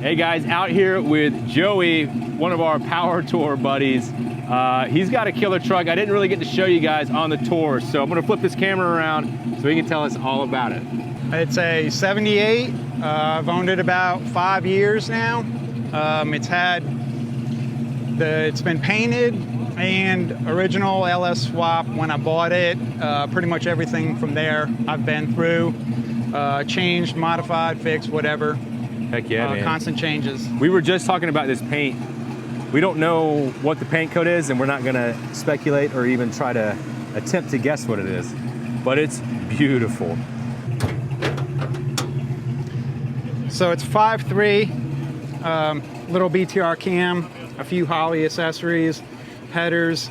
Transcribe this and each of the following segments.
Hey guys, out here with Joey, one of our Power Tour buddies. He's got a killer truck. I didn't really get to show you guys on the tour, so I'm gonna flip this camera around so he can tell us all about it. It's a 78. I've owned it about 5 years now. It's been painted and original LS swap when I bought it. Pretty much everything from there I've been through. Changed, modified, fixed, whatever. Heck yeah, man. Constant changes. We were just talking about this paint. We don't know what the paint coat is, and we're not gonna speculate or even try to attempt to guess what it is, but it's beautiful. So it's 5.3, little BTR cam, a few Holley accessories, headers.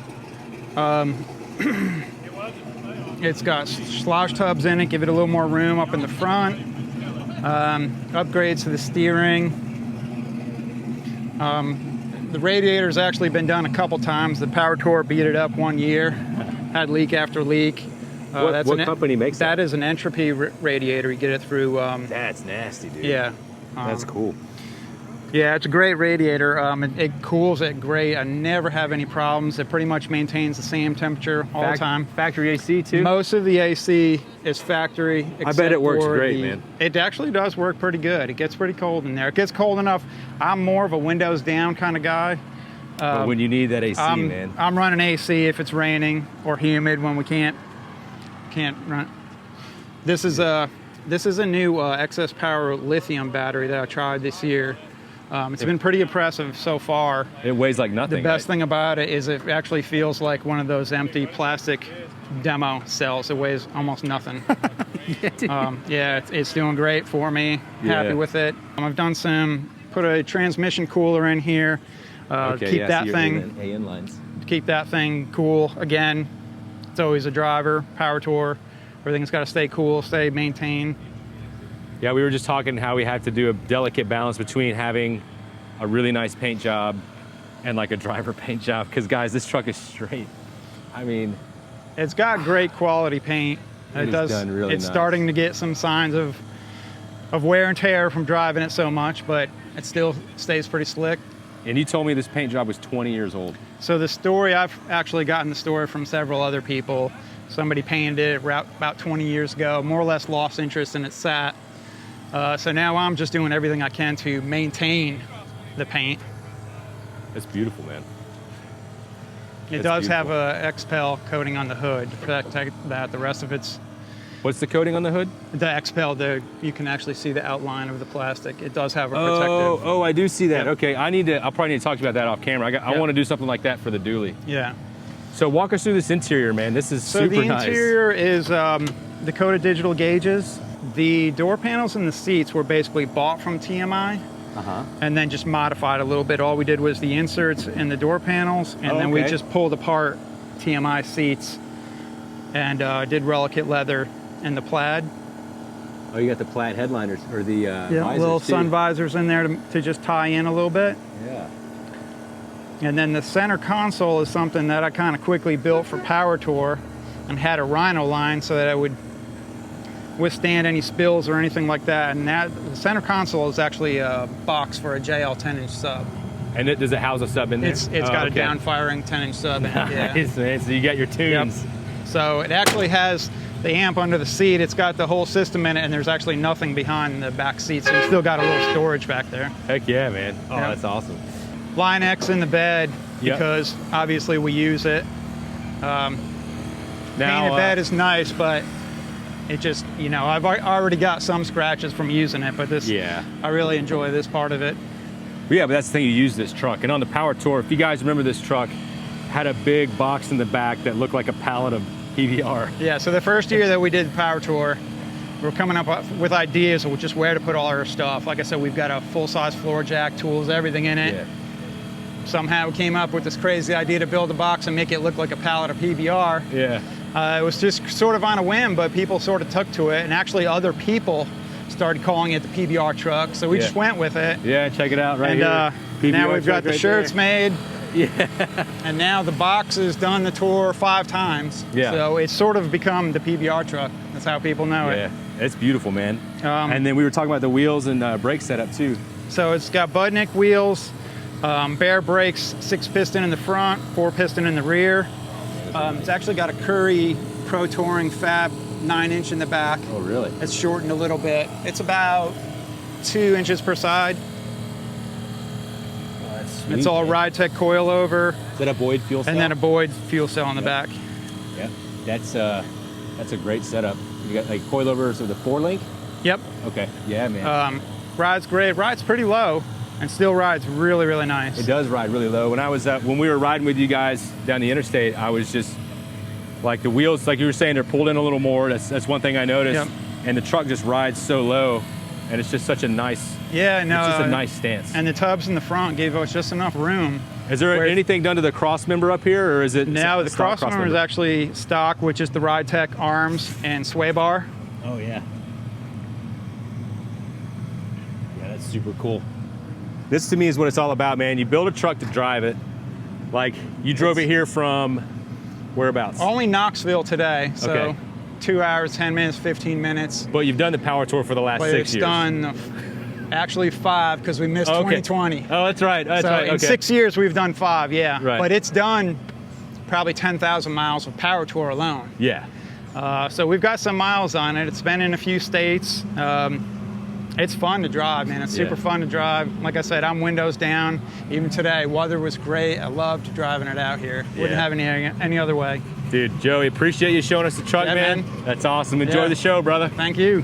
It's got slouch tubs in it, give it a little more room up in the front. Upgrades to the steering. The radiator's actually been done a couple times. The Power Tour beat it up 1 year, had leak after leak. What company makes that? That is an entropy radiator. You get it through... That's nasty, dude. Yeah. That's cool. Yeah, it's a great radiator. It cools it great. I never have any problems. It pretty much maintains the same temperature all the time. Factory AC too? Most of the AC is factory. I bet it works great, man. It actually does work pretty good. It gets pretty cold in there. It gets cold enough. I'm more of a windows down kind of guy. But when you need that AC, man. I'm running AC if it's raining or humid when we can't run. This is a new excess power lithium battery that I tried this year. It's been pretty impressive so far. It weighs like nothing. The best thing about it is it actually feels like one of those empty plastic demo cells. It weighs almost nothing. Yeah, it's doing great for me. Happy with it. I've done put a transmission cooler in here. Keep that thing cool. Again, it's always a driver, Power Tour. Everything's got to stay cool, stay maintained. Yeah, we were just talking how we have to do a delicate balance between having a really nice paint job and like a driver paint job, because guys, this truck is straight. I mean, it's got great quality paint. It's starting to get some signs of wear and tear from driving it so much, but it still stays pretty slick. And you told me this paint job was 20 years old. So the story, I've actually gotten the story from several other people. Somebody painted it about 20 years ago, more or less lost interest and it sat. So now I'm just doing everything I can to maintain the paint. It's beautiful, man. It does have a XPEL coating on the hood to protect that. The rest of it's... What's the coating on the hood? The XPEL, you can actually see the outline of the plastic. It does have a protective... Oh, I do see that. Yep. Okay, I'll probably need to talk to you about that off camera. I want to do something like that for the dually. Yeah. So walk us through this interior, man. This is super nice. So the interior is the coated digital gauges. The door panels and the seats were basically bought from TMI and then just modified a little bit. All we did was the inserts and the door panels, and then we just pulled apart TMI seats and did Relicate leather and the plaid. Oh, you got the plaid headliners or the visors little too. sun visors in there to just tie in a little bit. Yeah. And then the center console is something that I kind of quickly built for Power Tour and had a Rhino line so that I would withstand any spills or anything like that. And the center console is actually a box for a JL 10-inch sub. And does it house a sub in there? It's got a down-firing 10-inch sub in it. Nice, man. So you got your tunes. Yep. So it actually has the amp under the seat. It's got the whole system in it, and there's actually nothing behind the back seat. So you still got a little storage back there. Heck yeah, man. Oh, that's awesome. Line X in the bed because obviously we use it. Painted bed is nice, but it just, I've already got some scratches from using it, but I really enjoy this part of it. Yeah, but that's the thing, you use this truck. And on the Power Tour, if you guys remember, this truck had a big box in the back that looked like a pallet of PBR. Yeah, so the first year that we did the Power Tour, we were coming up with ideas of just where to put all our stuff. Like I said, we've got a full-size floor jack, tools, everything in it. Yeah. Somehow we came up with this crazy idea to build a box and make it look like a pallet of PBR. Yeah. It was just sort of on a whim, but people sort of took to it, and actually other people started calling it the PBR truck, so we just went with it. Yeah, check it out right here. And now we've got the shirts made. Yeah. And now the box has done the tour 5 times. Yeah. So it's sort of become the PBR truck. That's how people know it. Yeah, it's beautiful, man. And then we were talking about the wheels and brake setup too. So it's got Budnick wheels, bare brakes, 6-piston in the front, 4-piston in the rear. It's actually got a Curry Pro Touring Fab 9-inch in the back. Oh, really? It's shortened a little bit. It's about 2 inches per side. Oh, that's sweet, It's all man. RideTech coilover. Is that a Boyd fuel cell? And then a Boyd fuel cell on the back. Yeah, that's a great setup. You got like coilovers with a 4-link? Yep. Okay, yeah, man. Rides great. Rides pretty low and still rides really, really nice. It does ride really low. When we were riding with you guys down the interstate, I was just like the wheels, like you were saying, they're pulled in a little more. That's one thing I noticed. Yep. And the truck just rides so low, and it's just such a nice. Yeah, no. It's just a nice stance. And the tubs in the front gave us just enough room. Is there anything done to the cross member up here, or is it? No, the cross member is actually stock, which is the RideTech arms and sway bar. Oh yeah. Yeah, that's super cool. This to me is what it's all about, man. You build a truck to drive it. Like you drove it here from whereabouts? Only Knoxville today, so Okay. 2 hours, 10 minutes, 15 minutes. But you've done the power tour for the last 6 years. We've done actually 5 because we missed 2020. Oh, that's right. That's so right. in Okay. 6 years we've done 5, yeah. Right. But it's done probably 10,000 miles of power tour alone. Yeah. So we've got some miles on it. It's been in a few states. It's fun to drive, man. It's super fun to drive. Like I said, I'm windows down. Even today, weather was great. I loved driving it out here. Wouldn't have any other way. Dude, Joey, appreciate you showing us the truck, Yeah, man. man. That's awesome. Enjoy the show, brother. Thank you.